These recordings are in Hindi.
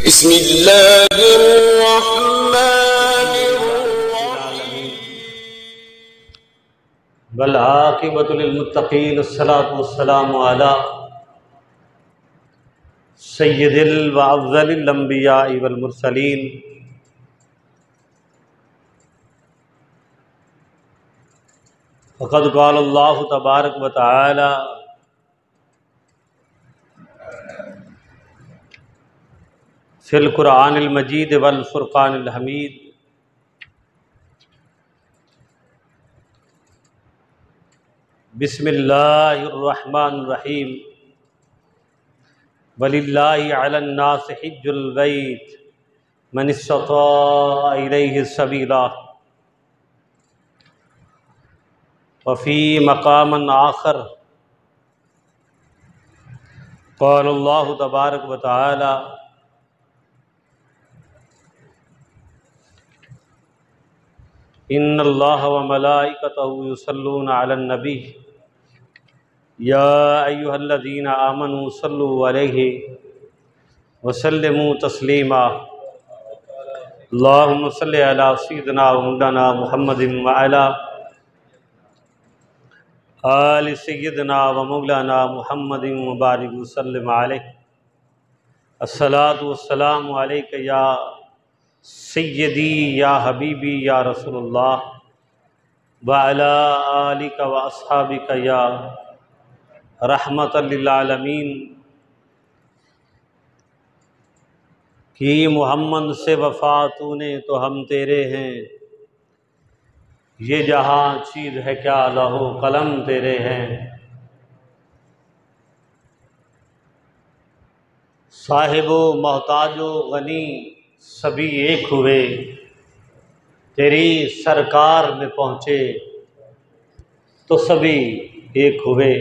बिस्मिल्लाहिर्रहमानिर्रहीम। वल आक़िबतु लिल्मुत्तक़ीन अस्सलातु वस्सलामु अला सय्यिदिल व अफ़ज़लिल अंबियाइ वल मुरसलीन फ़क़द क़ाल अल्लाहु तबारक व तआला फ़िल क़ुरआनिल मजीद वल फ़ुरक़ानिल हमीद बिस्मिल्लाहिर्रहमानिर्रहीम। वलिल्लाहि अलन्नासि हिज्जुल बैत मन इस्तताअ इलैहि सबीला वफ़ी मक़ामन आख़र क़ाल अल्लाहु तबारक व तआला इन्नल्लाह व मलाइकतहु युसल्लूना अलन नबी या अय्युहल्लज़ीना आमनू सल्लु अलैहि व सल्लिमू तस्लीमा। अल्लाहुम्मा सल्लि अला सय्यिदिना व मौलाना मुहम्मदिन व अला आलि सय्यिदिना व मौलाना मुहम्मदिन व बारिक व सल्लिम अलैहि। अस्सलातु वस्सलामु अलैका या सय्यदी या हबीबी या रसूलुल्लाह व अला आलिका व अस्हाबिका या रहमतल लिल आलमीन। कि मोहम्मद से वफ़ा तूने तो हम तेरे हैं, ये जहाँ चीज़ है क्या लहो कलम तेरे हैं। साहिबो मोहताजो गनी सभी एक हुए, तेरी सरकार में पहुँचे तो सभी एक हुए।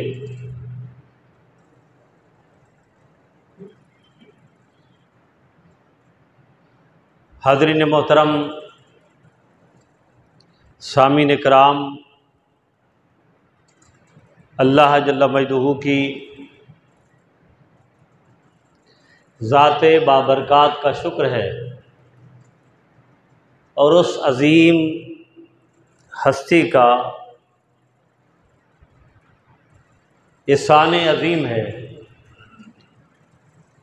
हाज़रीन मोहतरम, सामीन इकराम, अल्लाह जल्ल मजदूहू की ज़ाते बाबरकात का शुक्र है और उस अज़ीम हस्ती का एहसान अज़ीम है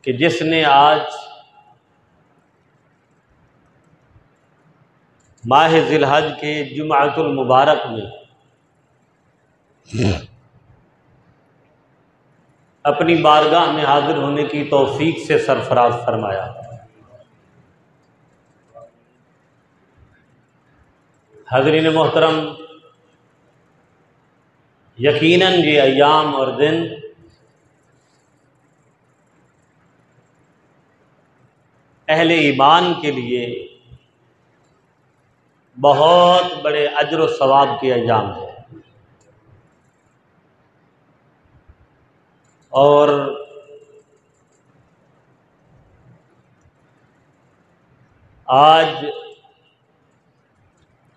कि जिसने आज माह ज़िलहज के जुमाअतुल मुबारक में अपनी बारगाह में हाज़िर होने की तौफ़ीक से सरफ़राज़ फरमाया। हाज़रीन मोहतरम, यकीनन ये अय्याम और दिन अहले ईमान के लिए बहुत बड़े अज्र व सवाब के अय्याम है। और आज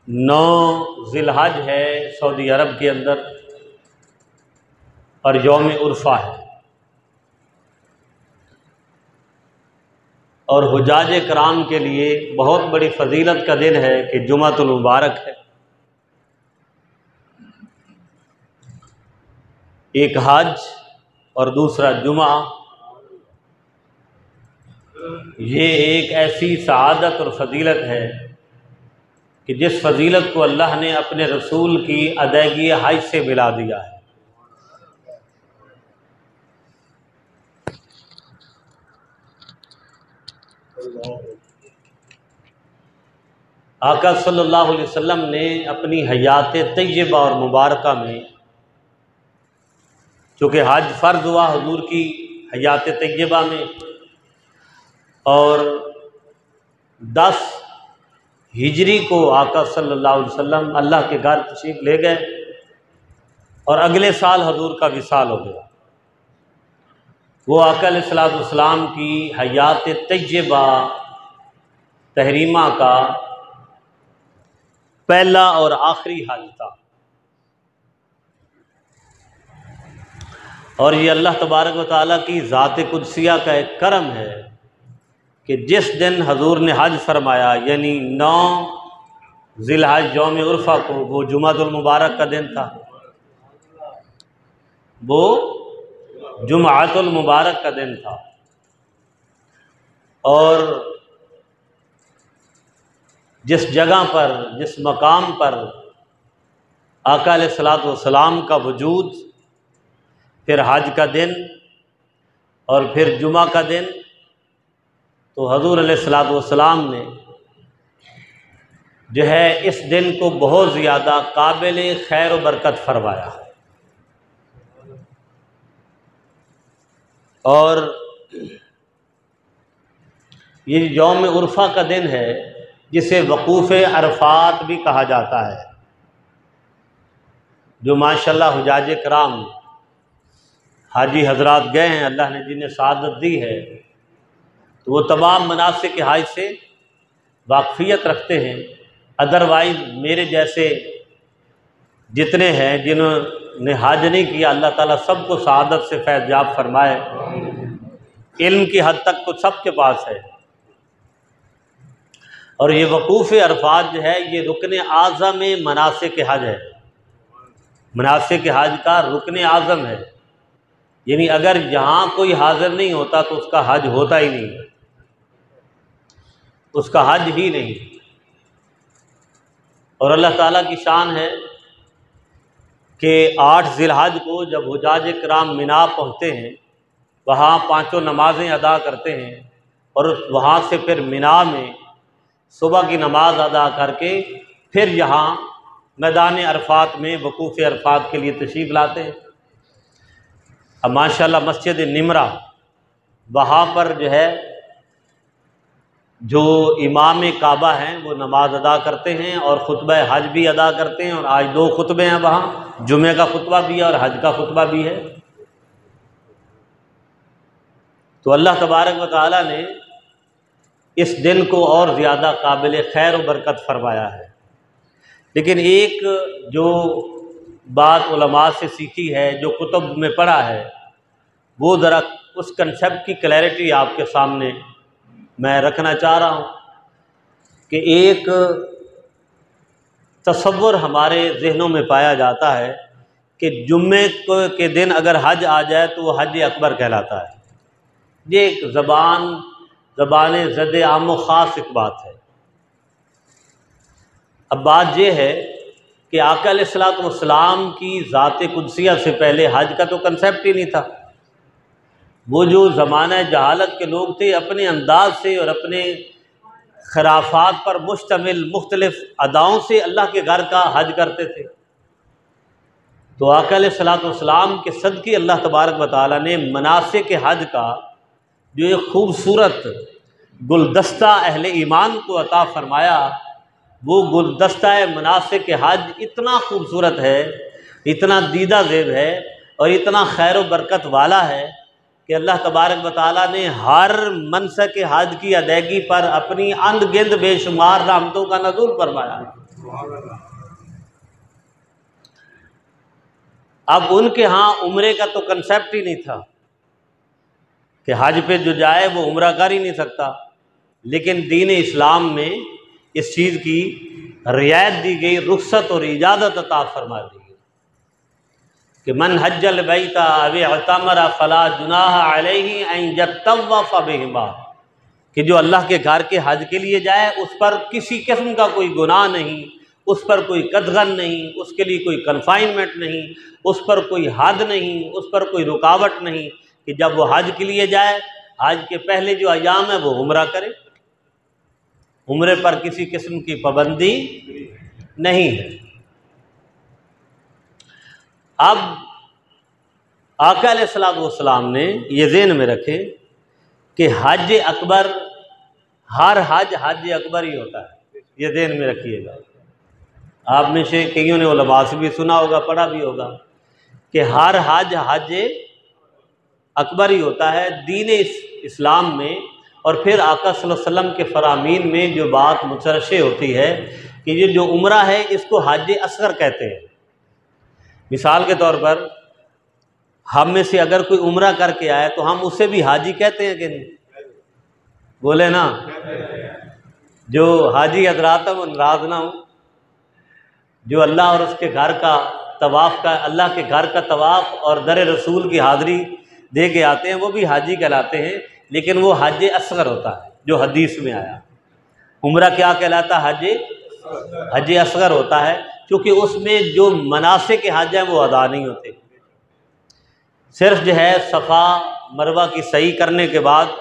9 ज़िलहज है सऊदी अरब के अंदर और यौम उर्फ़ा है और हुज्जाज कराम के लिए बहुत बड़ी फ़जीलत का दिन है कि जुमातुल मुबारक है। एक हज और दूसरा जुमा, ये एक ऐसी सआदत और फ़जीलत है कि जिस फ़जीलत को अल्लाह ने अपने रसूल की अदायगी हज से मिला दिया है। आका सल्लल्लाहु अलैहि वसल्लम ने अपनी हयात तय्यबा और मुबारका में, चूँकि हज फ़र्ज़ हुआ हुज़ूर की हयात तय्यबा में और 10 हिजरी को आका सल्लल्लाहु अलैहि वसल्लम अल्लाह के घर तशरीफ़ ले गए और अगले साल हुज़ूर का विसाल हो गया। वो आका अलैहिस्सलातु वस्सलाम की हयात तय्यबा तहरीमा का पहला और आखिरी हज था। और ये अल्लाह तबारक व तआला की ज़ात कुदसिया का एक करम है कि जिस दिन हजूर ने हज फरमाया, यानी 9 ज़िलहज यौम उर्फ़ा को, वो जुमातुल मुबारक का दिन था, वो जुमातुल मुबारक का दिन था। और जिस जगह पर, जिस मकाम पर आका अलैहिस्सलातु वस्सलाम का वजूद, फिर हज का दिन और फिर जुमा का दिन, तो हजूर अलैहिस्सलातु वस्सलाम ने जो है इस दिन को बहुत ज़्यादा काबिल खैर व बरकत फरमाया। और ये यौम उर्फ़ा का दिन है, जिसे वक़ूफ़ अरफ़ात भी कहा जाता है, जो माशाअल्लाह हुजाज कराम हाजी हजरात गए हैं, अल्लाह ने जिन्हें सआदत दी है, तो वो तमाम मनासिक हज से वाक़फ़ियत रखते हैं। अदरवाइज़ मेरे जैसे जितने हैं जिन्होंने हज नहीं किया, अल्लाह ताला सबको सआदत से फैज़याब फरमाए। इल्म की हद तक तो सबके पास है। और ये वक़ूफ़ अरफ़ात जो है, ये रुकन आज़म मनासिक हज है, मनासिक हज का रुकन आज़म है। यानी अगर यहाँ कोई हाज़िर नहीं होता तो उसका हज होता ही नहीं, उसका हज ही नहीं। और अल्लाह ताला की शान है कि 8 ज़िलहज को जब हुजाज किराम मिना पहुँचते हैं, वहाँ 5 नमाज़ें अदा करते हैं, और वहाँ से फिर मिना में सुबह की नमाज अदा करके फिर यहाँ मैदान अरफ़ात में वक़ूफ़ अरफ़ात के लिए तशरीफ़ लाते हैं। अब माशाअल्लाह मस्जिद निमरा, वहाँ पर जो है जो इमाम काबा हैं वो नमाज अदा करते हैं और ख़ुतबा हज भी अदा करते हैं। और आज 2 खुतबे हैं वहाँ, जुमे का खुतबा भी है और हज का खुतबा भी है। तो अल्लाह तबारक व तआला ने इस दिन को और ज़्यादा काबिल खैर व बरकत फरमाया है। लेकिन एक जो बात उलमा से सीखी है, जो कुतुब में पढ़ा है, वो ज़रा उस कंसेप्ट की क्लैरिटी आपके सामने मैं रखना चाह रहा हूँ कि एक तसव्वुर हमारे ज़हनों में पाया जाता है कि जुम्मे के दिन अगर हज आ जाए तो वो हज अकबर कहलाता है। ये एक ज़बान ज़द आम व ख़ास एक बात है। अब बात ये है कि आका अलैहिस्सलातु वस्सलाम की ज़ात कुदसिया से पहले हज का तो कंसेप्ट ही नहीं था। वो जो ज़माना जहालत के लोग थे, अपने अंदाज से और अपने खराफात पर मुश्तमिल मुख्तलिफ़ अदाओं से अल्लाह के घर का हज करते थे। तो आका अलैहिस्सलातु वस्सलाम के सदक़े अल्लाह तबारक व तआला ने मनासिक हज का जो एक खूबसूरत गुलदस्ता अहले ईमान को अता फ़रमाया, वो गुलदस्ता मनासिक हज इतना खूबसूरत है, इतना दीदा ज़ेब है और इतना खैर व बरकत वाला है कि अल्लाह तबारक व तआला ने हर मनसक हज की अदायगी पर अपनी अनगिनत बेशुमार रहमतों का नज़ूल फरमाया। अब उनके यहाँ उम्रे का तो कंसेप्ट ही नहीं था कि हज पे जो जाए वो उम्रा कर ही नहीं सकता। लेकिन दीन इस्लाम में इस चीज़ की रियायत दी गई, रुख्सत और इजाज़त अता फरमा दी गई कि मन हज्जल बैता अव अतमरा फला जुनाह अलैहि अन यतव्वफ बिहिमा, कि जो अल्लाह के घर के हज के लिए जाए उस पर किसी किस्म का कोई गुनाह नहीं, उस पर कोई कदगन नहीं, उसके लिए कोई कन्फाइनमेंट नहीं, उस पर कोई हद नहीं, उस पर कोई रुकावट नहीं कि जब वो हज के लिए जाए, हज के पहले जो अयाम है वो उम्रा करे। उम्रे पर किसी किस्म की पाबंदी नहीं है। अब आका अलैहिस्सलातु वस्सलाम ने ये ज़हन में रखे कि हज अकबर, हर हज हज अकबर ही होता है, ये ज़हन में रखिएगा। आप में से कईयों ने उलमा से भी सुना होगा, पढ़ा भी होगा कि हर हज हज अकबर ही होता है दीन इस्लाम में। और फिर आका सल्लल्लाहु अलैहि वसल्लम के फरामीन में जो बात मुतरशे होती है कि ये जो उम्रा है इसको हज असगर कहते हैं। मिसाल के तौर पर हम में से अगर कोई उम्रा करके आए तो हम उसे भी हाजी कहते हैं कि नहीं? बोले ना, जो हाजी हजरात हूँ नाराज ना हूँ, जो अल्लाह और उसके घर का तवाफ़ का, अल्लाह के घर का तवाफ़ और दर रसूल की हाज़िरी दे के आते हैं, वो भी हाजी कहलाते हैं, लेकिन वो हज असगर होता है जो हदीस में आया। उम्रा क्या कहलाता है? हज असगर होता है, क्योंकि उसमें जो मनासिक के हज हैं वो अदा नहीं होते। सिर्फ जो है सफ़ा मरवा की सही करने के बाद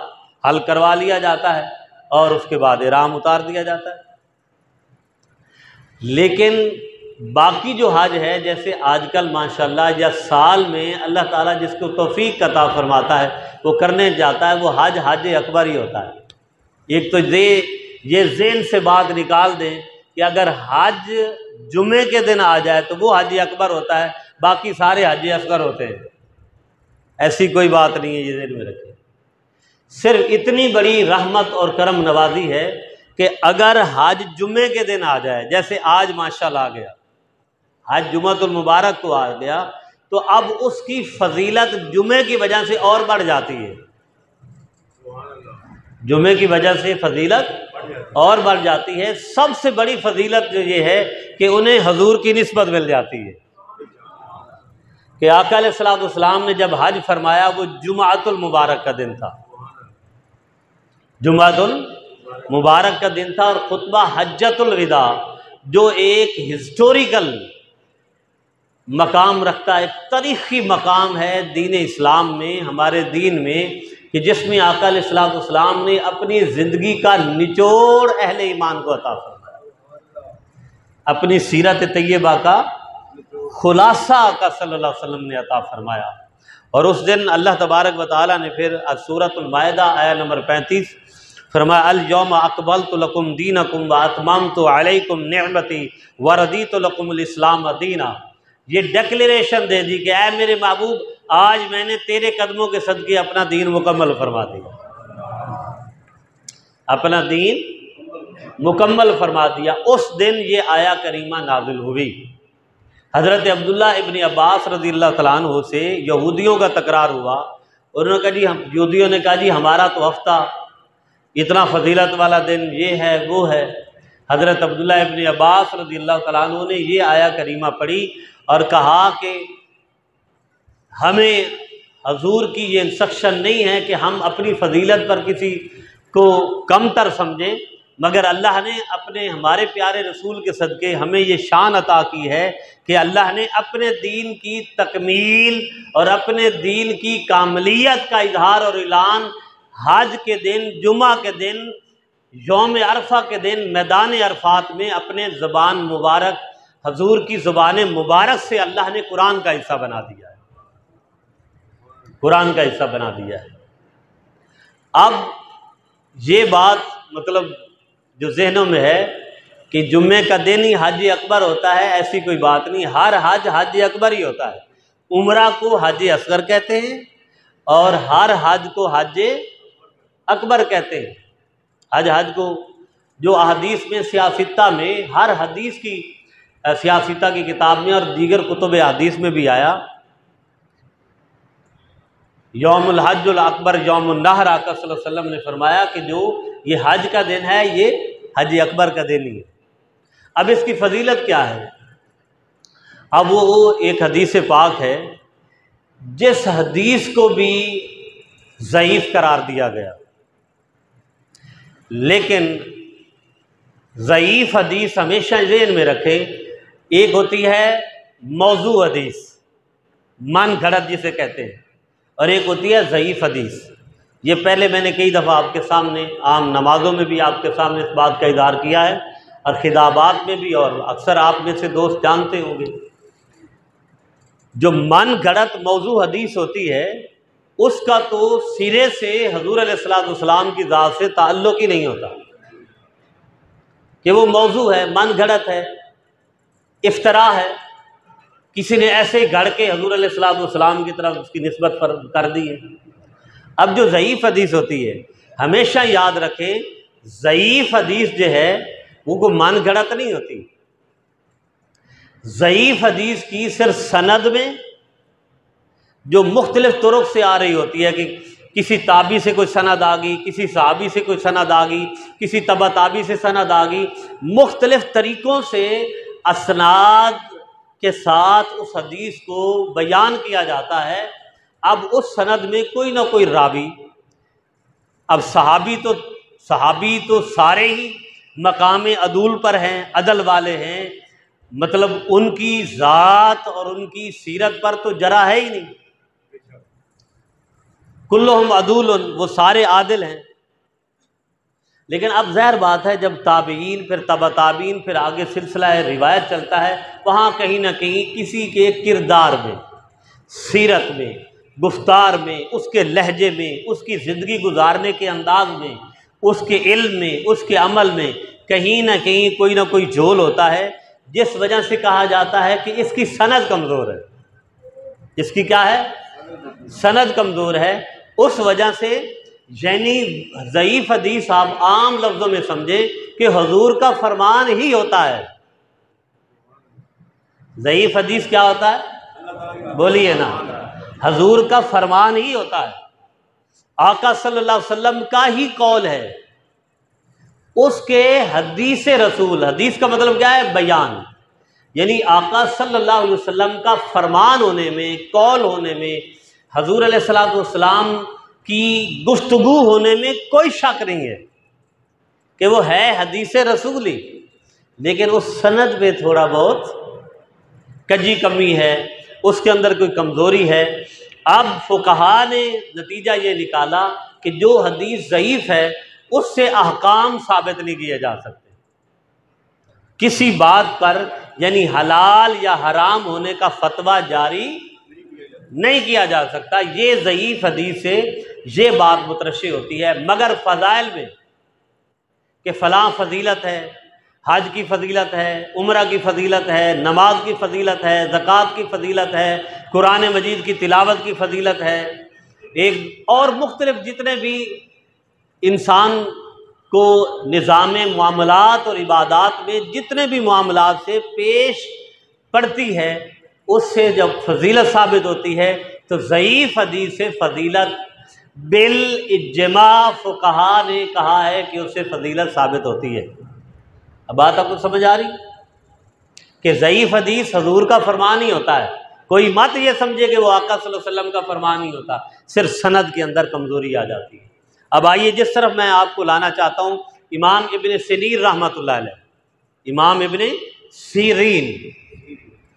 हल करवा लिया जाता है और उसके बाद इहराम उतार दिया जाता है। लेकिन बाकी जो हज है, जैसे आजकल माशाल्लाह या साल में अल्लाह ताला जिसको तौफीक अता फरमाता है वो करने जाता है, वो हज अकबर ही होता है। एक तो ये ज़हन से बात निकाल दें कि अगर हज जुमे के दिन आ जाए तो वो हज अकबर होता है, बाकी सारे हज असगर होते हैं। ऐसी कोई बात नहीं है, ये ज़हन में रखें। सिर्फ इतनी बड़ी रहमत और करम नवाजी है कि अगर हज जुमे के दिन आ जाए, जैसे आज माशाल्लाह आ गया, हज जुमातुल मुबारक को आ गया, तो अब उसकी फजीलत जुमे की वजह से और बढ़ जाती है। जुमे की वजह से फजीलत और बढ़ जाती है। सबसे बड़ी फजीलत जो ये है कि उन्हें हजूर की निस्बत मिल जाती है कि आका अलैहिस्सलाम ने जब हज फरमाया वो जुमातुल मुबारक का दिन था, जुमातुल मुबारक का दिन था, और खुतबा हज्जतुल विदा जो एक हिस्टोरिकल मकाम रखता है, एक तारीख़ी मकाम है दीन इस्लाम में, हमारे दीन में, कि जिसमें आका अलैहिस्सलाम ने अपनी ज़िंदगी का निचोड़ अहले ईमान को अता फरमाया, अपनी सीरत तैयबा का खुलासा आका सल्लल्लाहु अलैहि वसल्लम ने अता फरमाया। और उस दिन अल्लाह तबारक व तआला ने फिर सूरतुल माइदा आया नंबर 35 फरमाया, अल यौमा अकमलतु लकुम दीनकुम व अतममतु अलैकुम निअमती व रदीतु लकुमुल इस्लाम दीना। ये डिक्लेरेशन दे दी कि ऐ मेरे महबूब, आज मैंने तेरे कदमों के सदके अपना दीन मुकम्मल फरमा दिया, अपना दीन मुकम्मल फरमा दिया। उस दिन ये आया करीमा नाजिल हुई। हज़रत अब्दुल्ला इब्न अब्बास रज़ियल्लाहु तआला अन्हु से यहूदियों का तकरार हुआ, उन्होंने कहा जी, हम यहूदियों ने कहा जी हमारा तो हफ्ता इतना फजीलत वाला दिन ये है वो है। हज़रत अब्दुल्ला इब्न अब्बास रज़ियल्लाहु तआला अन्हु ने ये आया करीमा पढ़ी और कहा कि हमें हजूर की ये इंस्ट्रक्शन नहीं है कि हम अपनी फजीलत पर किसी को कमतर समझें, मगर अल्लाह ने अपने हमारे प्यारे रसूल के सदके हमें ये शान अता की है कि अल्लाह ने अपने दीन की तकमील और अपने दीन की कामलियत का इजहार और ऐलान हज के दिन, जुमा के दिन, यौम अरफा के दिन मैदान अरफात में अपने ज़बान मुबारक, हजूर की ज़ुबान मुबारक से अल्लाह ने कुरान का हिस्सा बना दिया है, कुरान का हिस्सा बना दिया है। अब ये बात मतलब जो जहनों में है कि जुम्मे का दिन ही हज अकबर होता है, ऐसी कोई बात नहीं। हर हज अकबर ही होता है। उम्रा को हज असगर कहते हैं और हर हज को हज अकबर कहते हैं। हज को जो अहदीस में सियासिता में, हर हदीस की सियासिता की किताब में और दीगर कुतुब हदीस में भी आया, यौमुल हज्जुल अकबर यौमुन नहर, आका सल्लल्लाहु अलैहि वसल्लम ने फरमाया कि जो ये हज का दिन है ये हज अकबर का दिन ही है। अब इसकी फजीलत क्या है? अब वो एक हदीस पाक है जिस हदीस को भी ज़ईफ़ करार दिया गया, लेकिन ज़ईफ़ हदीस हमेशा ज़हन में रखें, एक होती है मौजू हदीस, मन घड़त जिसे कहते हैं, और एक होती है ज़ईफ़ हदीस। ये पहले मैंने कई दफ़ा आपके सामने आम नमाज़ों में भी आपके सामने इस बात का इज़हार किया है और खिताबात में भी, और अक्सर आप में से दोस्त जानते होंगे। जो मन घड़त मौजू हदीस होती है उसका तो सिरे से हजूर अलैहिस्सलाम की ज़ात से ताल्लुक़ ही नहीं होता कि वो मौजू है, मन घड़त है, इफ्तरा है, किसी ने ऐसे ही घड़ के हजूर अलैहिस्सलाम की तरफ उसकी निस्बत कर दी है। अब जो ज़ईफ़ हदीस होती है, हमेशा याद रखें, ज़ईफ़ हदीस जो है वो मन घड़त नहीं होती। ज़ईफ़ हदीस की सिर्फ सनद में जो मुख्तलिफ तुरुक से आ रही होती है कि किसी ताबी से कोई सनद आ गई, किसी सहाबी से कोई सनद आ गई, किसी तबा ताबी से सनद आ गई। मुख्तलिफ तरीक़ों से असनाद के साथ उस हदीस को बयान किया जाता है। अब उस सनद में कोई ना कोई रावी, अब सहाबी तो सारे ही मकाम अदूल पर हैं, अदल वाले हैं, मतलब उनकी ज़ात और उनकी सीरत पर तो जरा है ही नहीं। कुल्लुहुम अदूल, वो सारे आदिल हैं। लेकिन अब ज़ाहिर बात है, जब ताबीन, फिर तबा ताबीन, फिर आगे सिलसिला रिवायत चलता है, वहाँ कहीं ना कहीं किसी के किरदार में, सीरत में, गुफ्तार में, उसके लहजे में, उसकी ज़िंदगी गुजारने के अंदाज में, उसके इल्म में, उसके अमल में कहीं ना कहीं कोई ना कोई झोल होता है, जिस वजह से कहा जाता है कि इसकी सनद कमज़ोर है। इसकी क्या है? सनद कमज़ोर है। उस वजह से यानी ज़ईफ़ हदीस आप आम लफ्ज़ों में समझे कि हुज़ूर का फरमान ही होता है। ज़ईफ़ हदीस क्या होता है? बोलिए ना। हुज़ूर का फरमान ही होता है, आका सल्लल्लाहु अलैहि वसल्लम का ही कौल है, उसके हदीस रसूल। हदीस का मतलब क्या है? बयान। यानी आका सल्लल्लाहु अलैहि वसल्लम का फरमान होने में, कौल होने में, हुज़ूर अलैहिस्सलातु वस्सलाम की गुफ्तगू होने में कोई शक नहीं है कि वो है हदीस रसूल ही। लेकिन उस सनद में थोड़ा बहुत कजी कमी है, उसके अंदर कोई कमज़ोरी है। अब फुक़हा ने नतीजा ये निकाला कि जो हदीस ज़ईफ़ है उससे अहकाम साबित नहीं किए जा सकते किसी बात पर, यानी हलाल या हराम होने का फतवा जारी नहीं किया जा सकता। ये ज़ईफ़ हदीस से ये बात मुतरश्शी होती है। मगर फ़ज़ाइल में कि फ़लाँ फ़जीलत है, हज की फ़जीलत है, उम्रा की फ़जीलत है, नमाज की फ़जीलत है, ज़कात की फ़जीलत है, कुरान मजीद की तिलावत की फ़जीलत है, एक और मुख्तलिफ जितने भी इंसान को निज़ाम मामलात और इबादात में जितने भी मामलात से पेश पड़ती है, उससे जब फ़जीलत साबित होती है तो ज़ईफ़ हदीस से फ़जीलत बिल इज्मा फ़ुक़हा ने कहा है कि उससे फ़जीलत साबित होती है। अब बात आपको समझ आ रही कि ज़ईफ़ हदीस हुज़ूर का फरमान ही होता है। कोई मत ये समझे कि वो आका सल्लल्लाहु अलैहि वसल्लम का फरमान ही होता, सिर्फ सनद के अंदर कमज़ोरी आ जाती है। अब आइए जिस तरफ मैं आपको लाना चाहता हूँ, इमाम इब्न सीरीन रहमतुल्लाह अलैह, इमाम इब्न सीरीन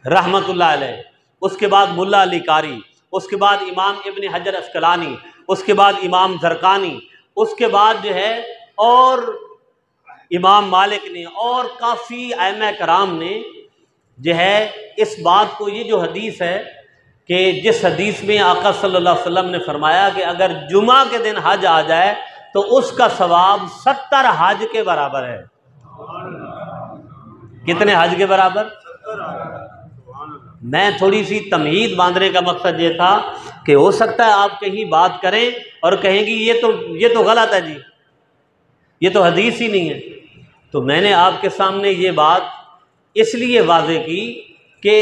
रहमतुल्लाह अलैह, उसके बाद मुल्ला अली कारी, उसके बाद इमाम इब्न हजर अस्कलानी, उसके बाद इमाम ज़रक़ानी, उसके बाद जो है और इमाम मालिक ने और काफ़ी आइम्मा कराम ने जो है इस बात को, ये जो हदीस है कि जिस हदीस में आका सल्लल्लाहु अलैहि वसल्लम ने फरमाया कि अगर जुमा के दिन हज आ जाए तो उसका सवाब 70 हज के बराबर है। कितने हज के बराबर? मैं थोड़ी सी तमहीद बांधने का मकसद ये था कि हो सकता है आप कहीं बात करें और कहेंगी ये तो गलत है जी, ये तो हदीस ही नहीं है। तो मैंने आपके सामने ये बात इसलिए वाज़े की कि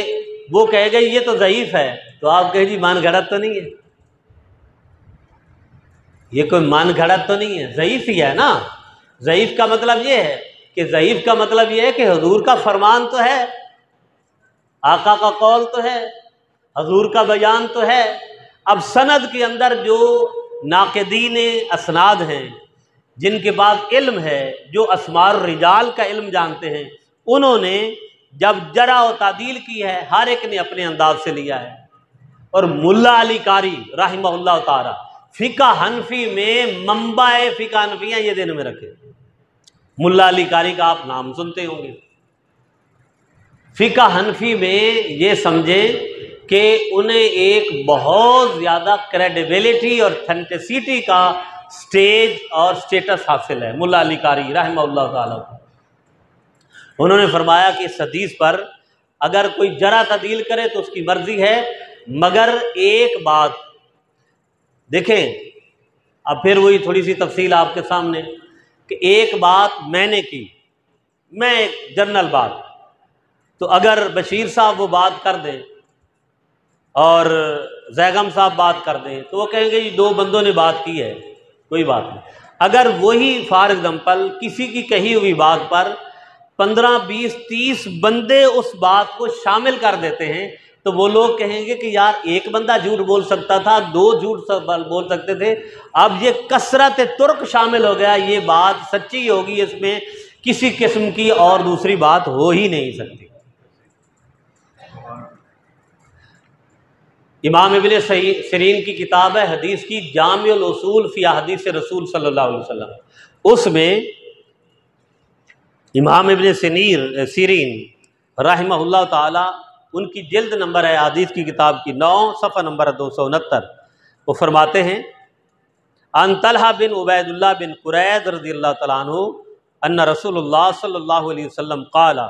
वो कहेगा ये तो ज़ईफ़ है, तो आप कहे जी मान घड़त तो नहीं है, ये कोई मान घड़त तो नहीं है, ज़ईफ़ ही है ना। ज़ईफ़ का मतलब ये है कि ज़ईफ़ का मतलब ये है कि हुज़ूर का फरमान तो है, आका का कौल तो है, हुज़ूर का बयान तो है। अब सनद के अंदर जो नाक़िदीन असनाद हैं, जिनके पास इल्म है, जो अस्मार रिजाल का इल्म जानते हैं, उन्होंने जब जरा व तादील की है, हर एक ने अपने अंदाज से लिया है। और मुल्ला अली कारी रहमहुल्लाह ताला फ़िक़्ह हनफ़ी में मंबाए फ़िक़्ह हनफ़ियाँ ये दिन में रखे। मुल्ला अली कारी का आप नाम सुनते होंगे। फ़िक़्ह हनफ़ी में ये समझे कि उन्हें एक बहुत ज़्यादा क्रेडिबिलिटी और ऑथेंटिसिटी का स्टेज और स्टेटस हासिल है। मुल्ला अली कारी रहमहुल्लाह ताला उन्होंने फरमाया कि इस हदीस पर अगर कोई जरा तदील करे तो उसकी मर्जी है, मगर एक बात देखें, अब फिर वही थोड़ी सी तफसील आपके सामने कि एक बात मैंने की, मैं एक जनरल बात, तो अगर बशीर साहब वो बात कर दें और जैगम साहब बात कर दें तो वो कहेंगे जी 2 बंदों ने बात की है, कोई बात नहीं। अगर वही फॉर एग्जाम्पल किसी की कही हुई बात पर 15, 20, 30 बंदे उस बात को शामिल कर देते हैं तो वो लोग कहेंगे कि यार एक बंदा झूठ बोल सकता था, 2 झूठ बोल सकते थे, अब ये कसरत तुर्क शामिल हो गया, ये बात सच्ची होगी, इसमें किसी किस्म की और दूसरी बात हो ही नहीं सकती। इमाम इब्न सिरीन की किताब है हदीस की जामिउल उसूल फी अहादीस रसूल सल्लल्लाहु अलैहि वसल्लम, उसमें इमाम इब्न सिरीन रहमहुल्लाह ताला, उनकी जिल्द नंबर है हदीस की किताब की 9 सफ़ा नंबर 269, वो फरमाते हैं अन तलहा बिन उबैदुल्लाह बिन कुरैद रज़ियल्लाहु तआला अन्हु अन्ना रसूलुल्लाह सल्लल्लाहु अलैहि वसल्लम क़ाला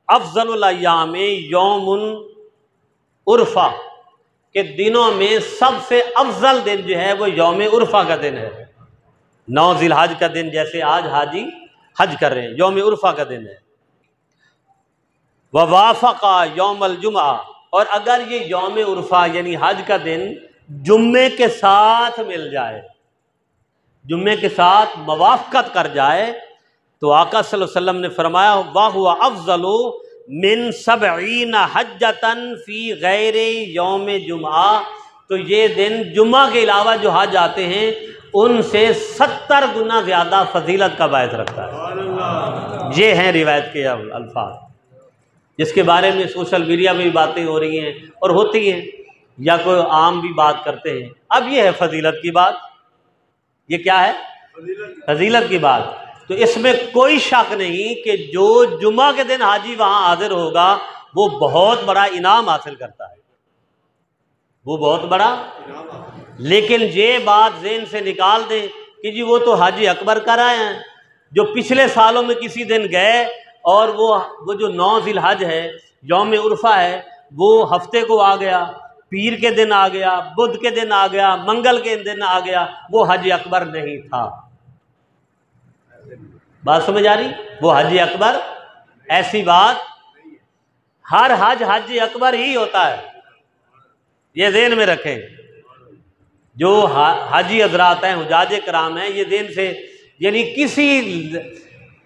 अफ़ज़लुल अय्यामि यौमुन उर्फ़ा, के दिनों में सबसे अफजल दिन जो है वो यौम उर्फ़ा का दिन है। 9 ज़िलहज का दिन, जैसे आज हाजी हज कर रहे हैं, यौम उर्फ़ा का दिन है। ववाफ़क़ा यौमल जुमा, और अगर ये यौम उर्फ़ा यानी हज का दिन जुम्मे के साथ मिल जाए, जुम्मे के साथ मवाफ़क़त कर जाए, तो आका सल्लल्लाहु अलैहि वसल्लम ने फरमाया वाह हुआ अफ़ज़लु मिन सबईन हज्जतन फ़ी गैरे यौम जुमा, तो ये दिन जुम्मा के अलावा जो हज आते हैं उनसे 70 गुना ज़्यादा फजीलत का बायस रखता है। ये हैं रिवायत के अल्फाज, जिसके बारे में सोशल मीडिया में भी बातें हो रही हैं और होती हैं, या कोई आम भी बात करते हैं। अब ये है फजीलत की बात, ये क्या है फजीलत की बात। तो इसमें कोई शक नहीं कि जो जुमा के दिन हाजी वहाँ हाजिर होगा वो बहुत बड़ा इनाम हासिल करता है, वो बहुत बड़ा। लेकिन ये बात ज़हन से निकाल दें कि जी वो तो हाजी अकबर कर आए हैं, जो पिछले सालों में किसी दिन गए और वो जो 9 ज़िलहज है यौम उर्फ़ा है वो हफ्ते को आ गया, पीर के दिन आ गया, बुध के दिन आ गया, मंगल के दिन आ गया, वो हज अकबर नहीं था। बात समझ आ रही? वो हज अकबर ऐसी बात, हर हज अकबर ही होता है, ये ज़हन में रखें। जो हाजी हजरात हैं, हुजाज कराम हैं, ये दिन से यानी किसी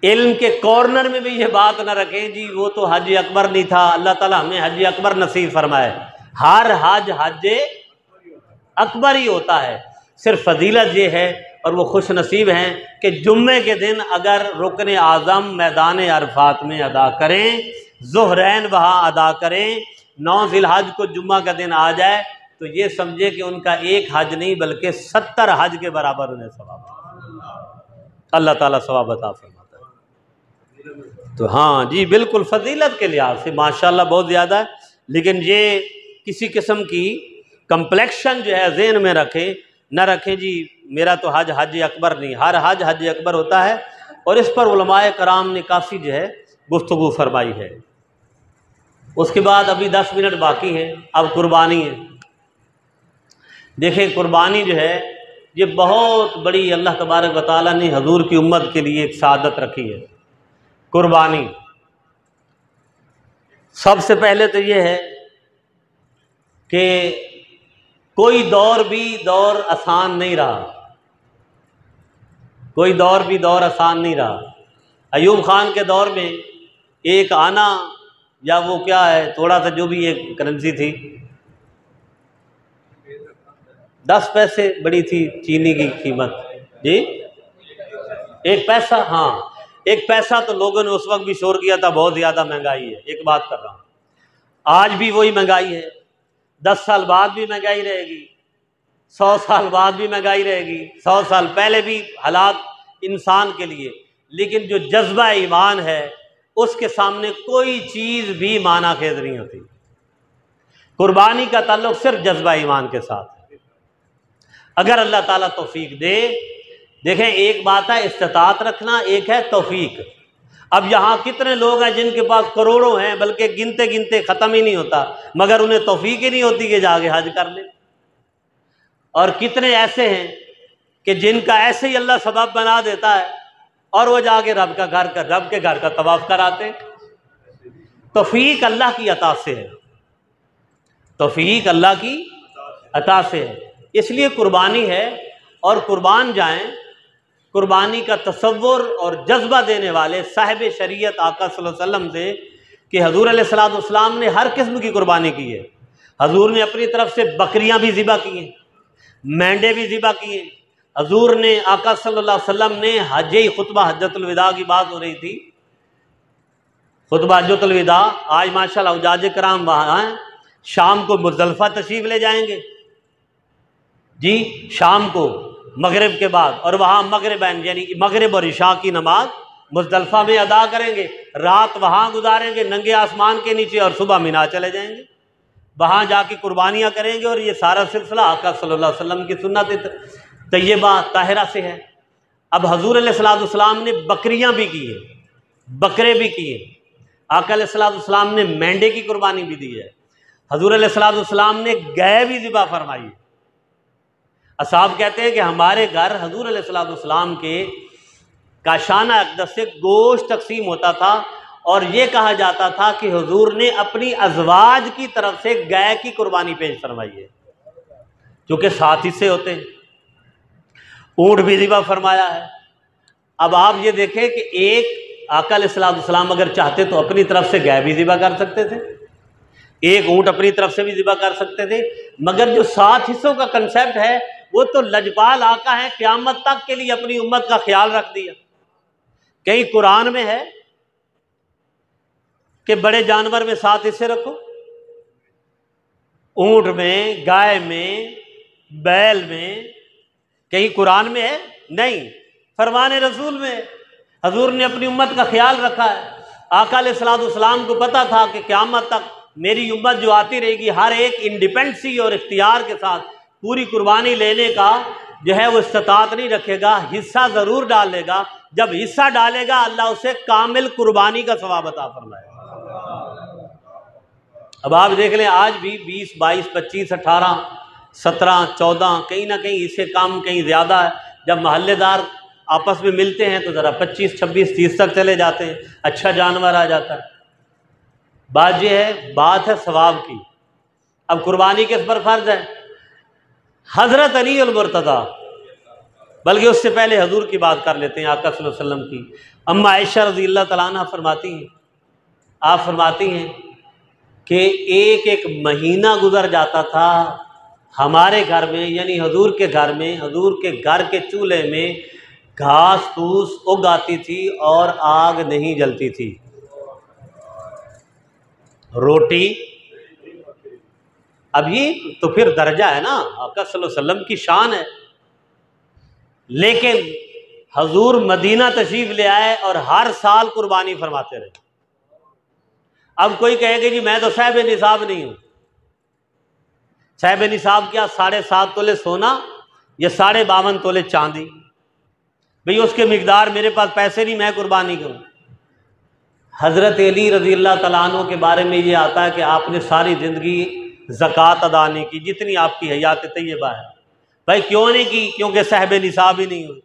इल्म के कॉर्नर में भी ये बात ना रखें जी वो तो हाजी अकबर नहीं था, अल्लाह ताला हमें हाजी अकबर नसीब फरमाए। हर हज अकबर ही होता है। सिर्फ फजीलत ये है और वो खुश नसीब हैं कि जुम्मे के दिन अगर रुकन आज़म मैदान अरफात में अदा करें, ज़ुहरैन वहाँ अदा करें, 9 ज़िलहज को जुम्मा का दिन आ जाए तो ये समझे कि उनका एक हज नहीं बल्कि 70 हज के बराबर उन्हें सवाब, अल्लाह ताला सवाब अता फरमाता है। तो हाँ जी बिल्कुल फजीलत के लिहाज से माशाल्लाह बहुत ज़्यादा है, लेकिन ये किसी किस्म की कम्प्लेक्शन जो है ज़हन में रखें न रखें जी मेरा तो हज अकबर नहीं, हर हज अकबर होता है। और इस पर उलमाए कराम ने काफ़ी जो है गुफ्तगू फरमाई है। उसके बाद अभी 10 मिनट बाकी हैं, अब कुर्बानी है। देखें कुर्बानी जो है ये बहुत बड़ी अल्लाह तबारक व तआला ने हजूर की उम्मत के लिए एक सादत रखी है। कुर्बानी सबसे पहले तो ये है कि कोई दौर आसान नहीं रहा, कोई दौर भी दौर आसान नहीं रहा। अयूब खान के दौर में एक आना या वो क्या है थोड़ा सा जो भी एक करेंसी थी 10 पैसे बड़ी थी चीनी की कीमत जी, 1 पैसा। हाँ 1 पैसा तो लोगों ने उस वक्त भी शोर किया था बहुत ज़्यादा महंगाई है। एक बात कर रहा हूँ, आज भी वही महंगाई है, 10 साल बाद भी महंगाई रहेगी, 100 साल बाद भी महंगाई रहेगी, 100 साल पहले भी हालात इंसान के लिए। लेकिन जो जज्बा ईमान है उसके सामने कोई चीज़ भी माना खेज नहीं होती। कुर्बानी का ताल्लुक सिर्फ जज्बा ईमान के साथ है। अगर अल्लाह ताला तौफीक दे, देखें एक बात है इस्तिताअत रखना, एक है तौफीक। अब यहाँ कितने लोग हैं जिनके पास करोड़ों हैं, बल्कि गिनते गिनते ख़त्म ही नहीं होता, मगर उन्हें तौफीक ही नहीं होती कि जाके हज कर ले। और कितने ऐसे हैं कि जिनका ऐसे ही अल्लाह सबब बना देता है और वो जाके रब के घर का तवाफ कराते। तौफीक अल्लाह की अता से है। तौफीक अल्लाह की अता से है। इसलिए कुर्बानी है, और कुर्बान जाएं, कुर्बानी का तसव्वुर और जज्बा देने वाले साहिब शरीयत आका सल्लल्लाहु अलैहि वसल्लम से कि हजूर अलैहिस्सलाम ने हर किस्म की कुर्बानी की है। हजूर ने अपनी तरफ से बकरियां भी ज़िबा की हैं, मेंढे भी ज़िबा किए। हजूर ने आका सल्लल्लाहु अलैहि वसल्लम ने हज खुतबा हज्जतुल विदा की बात हो रही थी, खुतबा हज्जतुल विदा, आज माशाल्लाह हुज्जाज कराम वहाँ हैं, शाम को मुज़दलिफ़ा तशरीफ़ ले जाएंगे जी, शाम को मगरिब के बाद, और वहाँ मगरिबैन यानी मगरिब और इशा की नमाज मुज़दलिफ़ा में अदा करेंगे, रात वहाँ गुजारेंगे नंगे आसमान के नीचे, और सुबह मिना चले जाएंगे, वहाँ जाके कुर्बानियाँ करेंगे। और ये सारा सिलसिला आका सल्लल्लाहु अलैहि वसल्लम की सुन्नत तय्यबा ताहिरा से है। अब हजूर अलैहिस्सलाम ने बकरियाँ भी की है, बकरे भी किए, आका अलैहिस्सलाम ने मेंढे की कुर्बानी भी दी है, हजूर अलैहिस्सलाम ने गाय भी ज़िबा फरमाई है। असहाब कहते हैं कि हमारे घर हजूर अलैहिस्सलाम के काशाना अक़दस से गोश्त तकसीम होता था, और ये कहा जाता था कि हुजूर ने अपनी अज़वाज की तरफ से गाय की कुर्बानी पेश फरमाई है, क्योंकि 7 हिस्से होते हैं। ऊँट भी ज़िबा फरमाया है। अब आप ये देखें कि एक आका अलैहिस्सलाम अगर चाहते तो अपनी तरफ से गाय भी ज़िबा कर सकते थे, एक ऊँट अपनी तरफ से भी ज़िबा कर सकते थे, मगर जो 7 हिस्सों का कंसेप्ट है वो तो लजपाल आका है, क़यामत तक के लिए अपनी उम्मत का ख्याल रख दिया। कहीं कुरान में है कि बड़े जानवर में 7 हिस्से रखो, ऊँट में, गाय में, बैल में, कहीं कुरान में है? नहीं, फरमान रसूल में। हजूर ने अपनी उम्मत का ख्याल रखा है। आका अलैहिस्सलाम को पता था कि क़यामत तक मेरी उम्मत जो आती रहेगी, हर एक इंडिपेंडेंसी और इख्तियार के साथ पूरी कुर्बानी लेने का जो है वो इस्तात नहीं रखेगा, हिस्सा ज़रूर डालेगा। जब हिस्सा डालेगा अल्लाह उसे कामिल कुर्बानी का सवाब अता फरमाएगा। अब आप देख लें, आज भी 20, 22, 25, 18, 17, 14, कहीं ना कहीं इससे कम कहीं ज़्यादा है। जब महल्लेदार आपस में मिलते हैं तो ज़रा 25, 26, 30 तक चले जाते हैं, अच्छा जानवर आ जाता है। बात यह है, बात है सवाब की। अब कुर्बानी किस पर फ़र्ज है? हज़रत अली अल मुर्तज़ा, बल्कि उससे पहले हजूर की बात कर लेते हैं, आका सल्लल्लाहु अलैहि वसल्लम की। अम्मा आयशा रज़ियल्लाहु तआला अन्हा फरमाती हैं, आप फरमाती हैं कि एक एक महीना गुजर जाता था हमारे घर में, यानी हजूर के घर में, हजूर के घर के चूल्हे में घास फूस उग आती थी और आग नहीं जलती थी, रोटी। अब ये तो फिर दर्जा है ना, आका सल्लल्लाहु अलैहि वसल्लम की शान है। लेकिन हजूर मदीना तशरीफ ले आए और हर साल कुर्बानी फरमाते रहे। अब कोई कहेगा जी मैं तो साहिब निसाब नहीं हूं। साहिब निसाब क्या? 7.5 तोले सोना या 52.5 तोले चांदी? भाई उसके मिकदार मेरे पास पैसे नहीं, मैं कुर्बानी करूं। हज़रत अली रज़ियल्लाहु तआला अन्हु के बारे में ये आता है कि आपने सारी ज़िंदगी ज़कात अदा नहीं की, जितनी आपकी हयात तय्यबा है। भाई क्यों नहीं की? क्योंकि साहिब निसाब ही नहीं हुए,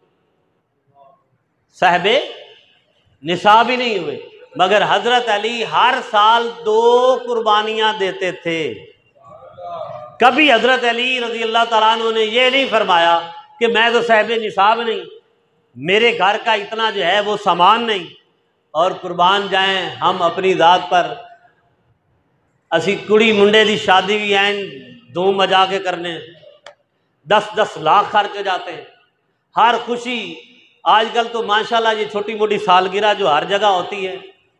साहिब निसाब ही नहीं हुए। मगर हज़रत अली हर साल 2 कुर्बानियाँ देते थे। कभी हज़रत अली रज़ियल्लाहु तआला अन्हु ने यह नहीं फरमाया कि मैं तो साहिब निसाब नहीं, मेरे घर का इतना जो है वो सामान नहीं, और कुर्बान जाएं हम अपनी ज़ात पर। असी कुड़ी मुंडे की शादी भी ऐन धूम मजा के करने, 10-10 लाख खर्च हो जाते हैं। हर खुशी आजकल तो माशाल्लाह ये छोटी मोटी सालगिरह जो हर जगह होती है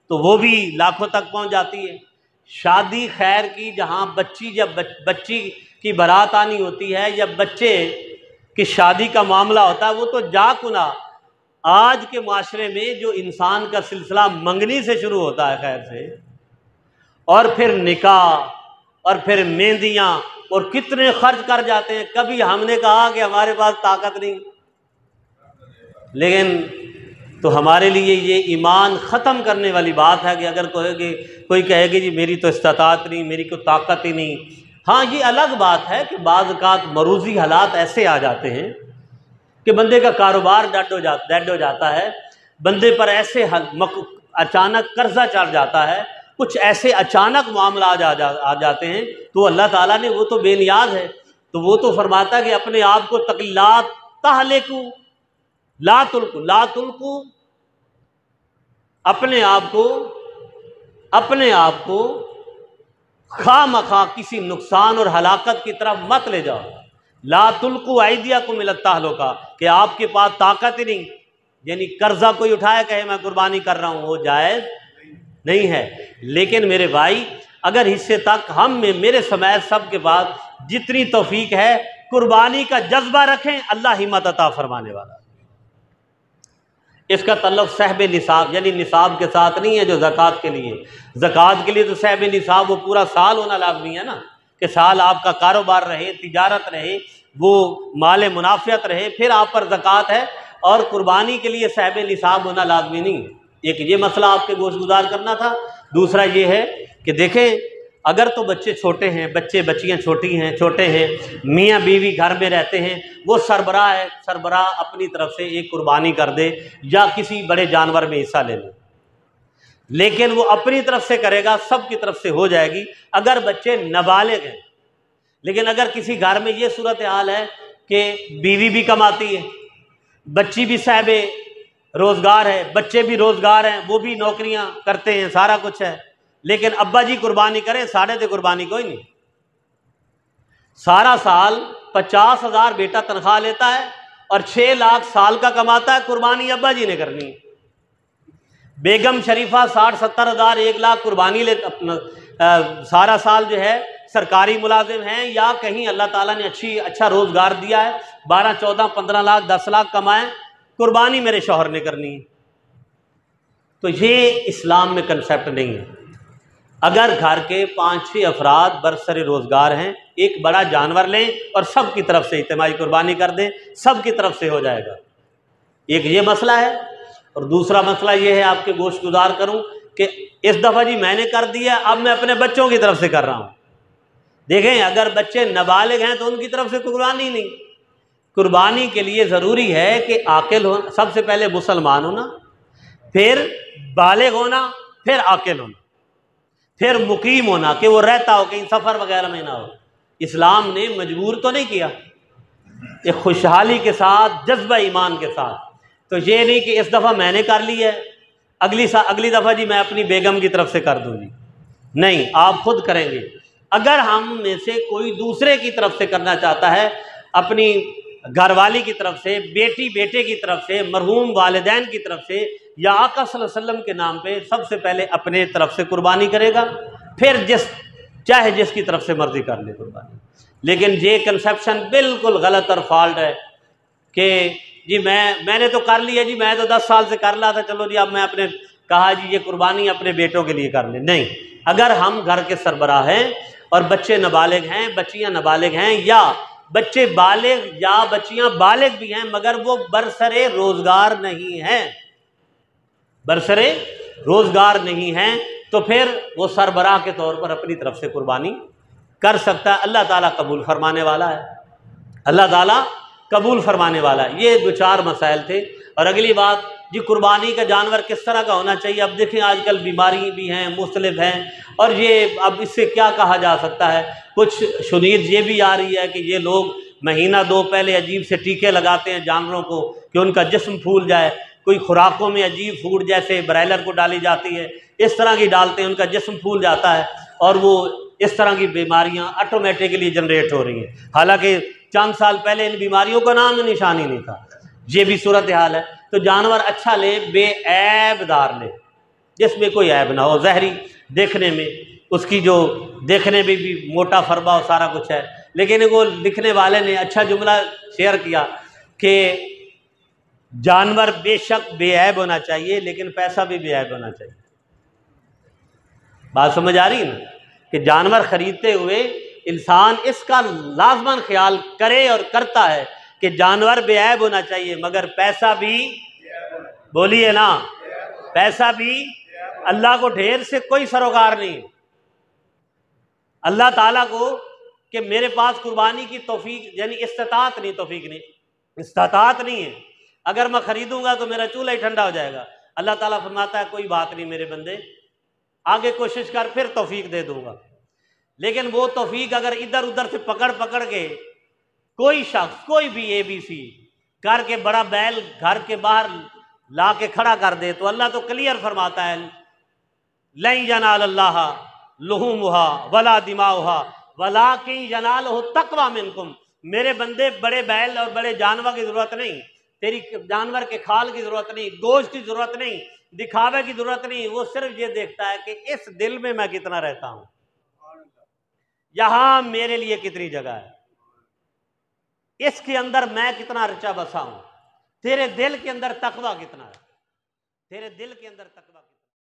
तो वो भी लाखों तक पहुंच जाती है। शादी खैर की जहां बच्ची की बारात आनी होती है या बच्चे की शादी का मामला होता है, वो तो जाकुना आज के माशरे में जो इंसान का सिलसिला मंगनी से शुरू होता है खैर से, और फिर निकाह और फिर मेहंदियाँ, और कितने खर्च कर जाते हैं। कभी हमने कहा कि हमारे पास ताकत नहीं, लेकिन तो हमारे लिए ये ईमान ख़त्म करने वाली बात है कि अगर कोई कहेगी जी मेरी तो इस्तात नहीं, मेरी को ताकत ही नहीं। हाँ, ये अलग बात है कि बाज़ औक़ात मरूज़ी हालात ऐसे आ जाते हैं कि बंदे का कारोबार डेड हो जाता है, बंदे पर ऐसे अचानक कर्जा चढ़ जाता है कुछ ऐसे अचानक मामला आ जाते हैं तो अल्लाह ताला ने, वो तो बेनियाज है, तो वो तो फरमाता है कि अपने आप को तकल्लात ताहलेकू ला तुल्कू, अपने आप को खामखा किसी नुकसान और हलाकत की तरफ मत ले जाओ। ला तुल्कू आइदियाकुम इला ताहलुका, कि आपके पास ताकत ही नहीं, यानी कर्जा कोई उठाए कहे मैं कुर्बानी कर रहा हूं, वो जायज़ नहीं है। लेकिन मेरे भाई, अगर हिस्से तक हम में, मेरे समेत सब के पास जितनी तौफीक है, कुर्बानी का जज्बा रखें, अल्लाह हिम्मत अता फरमाने वाला। इसका तल्लुक़ सहब निसाब यानी निसाब के साथ नहीं है जो ज़कात के लिए। ज़कात के लिए तो सहब निसाब वो पूरा साल होना लाजमी है ना, कि साल आपका कारोबार रहे, तिजारत रहे, वो माल मुनाफियत रहे, फिर आप पर ज़कात है। और कुर्बानी के लिए सहब निसाब होना लाजमी नहीं। एक ये मसला आपके गोशगुजार करना था। दूसरा ये है कि देखें, अगर तो बच्चे छोटे हैं, बच्चियाँ छोटे हैं, मियाँ बीवी घर में रहते हैं, वो सरबराह है, सरबराह अपनी तरफ से एक कुर्बानी कर दे या किसी बड़े जानवर में हिस्सा ले ले, लेकिन वो अपनी तरफ से करेगा, सब की तरफ से हो जाएगी अगर बच्चे नाबालिग हैं। लेकिन अगर किसी घर में ये सूरत हाल है कि बीवी भी कमाती है, बच्ची भी साहब रोज़गार है, बच्चे भी रोज़गार हैं, वो भी नौकरियां करते हैं, सारा कुछ है, लेकिन अब्बा जी कुर्बानी करें, साढ़े तो कुर्बानी कोई नहीं। सारा साल 50,000 बेटा तनख्वाह लेता है और 6 लाख साल का कमाता है, कुर्बानी अब्बा जी ने करनी है। बेगम शरीफा 60-70 हज़ार 1 लाख कुर्बानी ले, सारा साल जो है सरकारी मुलाजिम हैं या कहीं अल्लाह ताला ने अच्छा रोज़गार दिया है, 12, 14, 15 लाख 10 लाख कमाएं, कुर्बानी मेरे शौहर ने करनी है। तो ये इस्लाम में कंसेप्ट नहीं है। अगर घर के 5-6 अफराद बरसरे रोज़गार हैं, एक बड़ा जानवर लें और सब की तरफ से इज्तिमाई कुर्बानी कर दें, सब की तरफ से हो जाएगा। एक ये मसला है। और दूसरा मसला ये है, आपके गोश्त गुजार करूं कि इस दफ़ा जी मैंने कर दिया, अब मैं अपने बच्चों की तरफ से कर रहा हूं। देखें, अगर बच्चे नाबालिग हैं तो उनकी तरफ से कुर्बानी नहीं। कुर्बानी के लिए ज़रूरी है कि आकिल हो, सबसे पहले मुसलमान होना, फिर बालिग होना, फिर आकिल होना, फिर मुकीम होना, कि वो रहता हो, कहीं सफ़र वगैरह में ना हो। इस्लाम ने मजबूर तो नहीं किया, एक खुशहाली के साथ, जज्बा ईमान के साथ। तो ये नहीं कि इस दफ़ा मैंने कर ली है, अगली दफ़ा जी मैं अपनी बेगम की तरफ से कर दूँगी। नहीं, आप खुद करेंगे। अगर हम में से कोई दूसरे की तरफ से करना चाहता है, अपनी घरवाली की तरफ से, बेटी बेटे की तरफ से, मरहूम वालिदैन की तरफ से, या आका सल्लल्लाहु अलैहि वसल्लम के नाम पे सबसे पहले अपने तरफ से कुर्बानी करेगा, फिर चाहे जिसकी तरफ से मर्जी कर ले कुर्बानी। लेकिन ये कंसेप्शन बिल्कुल गलत और फॉल्ट है कि जी मैंने तो कर लिया जी, मैं तो 10 साल से कर रहा था, चलो जी अब मैं अपने कहा जी ये कुर्बानी अपने बेटों के लिए कर ले। नहीं, अगर हम घर के सरबराह हैं और बच्चे नाबालिग हैं, बच्चियां नाबालिग हैं, या बच्चे बालिग या बच्चियां बालिग भी हैं मगर वो बरसरे रोजगार नहीं हैं, बरसरे रोजगार नहीं हैं, तो फिर वो सरबराह के तौर पर अपनी तरफ से कुर्बानी कर सकता है। अल्लाह ताला कबूल फरमाने वाला है, अल्लाह ताला कबूल फरमाने वाला है। ये 2-4 मसाइल थे। और अगली बात जी, कुर्बानी का जानवर किस तरह का होना चाहिए। अब देखें, आजकल बीमारी भी हैं, मुख्तलिफ हैं, और ये अब इससे क्या कहा जा सकता है। कुछ शुनीद ये भी आ रही है कि ये लोग महीना 2 पहले अजीब से टीके लगाते हैं जानवरों को कि उनका जिस्म फूल जाए। कोई खुराकों में अजीब फूड जैसे ब्रायलर को डाली जाती है, इस तरह की डालते हैं, उनका जिस्म फूल जाता है और वो इस तरह की बीमारियां ऑटोमेटिकली जनरेट हो रही हैं। हालांकि चंद साल पहले इन बीमारियों का नाम निशान ही नहीं था। ये भी सूरत हाल है। तो जानवर अच्छा ले, बेऐबदार ले, जिसमें कोई ऐब ना हो, जहरी देखने में, उसकी जो देखने में भी मोटा फरबा हो, सारा कुछ है। लेकिन वो लिखने वाले ने अच्छा जुमला शेयर किया कि जानवर बेशक बेऐब होना चाहिए, लेकिन पैसा भी बेऐब होना चाहिए। बात समझ आ रही है ना, कि जानवर खरीदते हुए इंसान इसका लाजमन ख्याल करे और करता है कि जानवर बेऐब होना चाहिए, मगर पैसा भी, बोलिए ना, पैसा भी, अल्लाह को ढेर से कोई सरोकार नहीं। अल्लाह ताला को कि मेरे पास कुर्बानी की तौफीक यानी इस्तात नहीं, तौफीक नहीं, इस्तात नहीं है, अगर मैं खरीदूंगा तो मेरा चूल्हा ही ठंडा हो जाएगा। अल्लाह ताला फरमाता है कोई बात नहीं मेरे बंदे, आगे कोशिश कर, फिर तौफीक दे दूंगा। लेकिन वो तौफीक अगर इधर उधर से पकड़ पकड़ के कोई शख्स कोई भी ABC करके बड़ा बैल घर के बाहर ला के खड़ा कर दे, तो अल्लाह तो क्लियर फरमाता है, लन यनाल अल्लाह लुहुमुहा वला दिमाउहा वलाकिन यनालुहु तक़वा मिनकुम। मेरे बंदे, बड़े बैल और बड़े जानवर की जरूरत नहीं, तेरी जानवर के खाल की जरूरत नहीं, गोश्त की जरूरत नहीं, दिखावे की जरूरत नहीं। वो सिर्फ ये देखता है कि इस दिल में मैं कितना रहता हूं, यहां मेरे लिए कितनी जगह है, इसके अंदर मैं कितना रचा बसा हूं। तेरे दिल के अंदर तकवा कितना है, तेरे दिल के अंदर तकवा।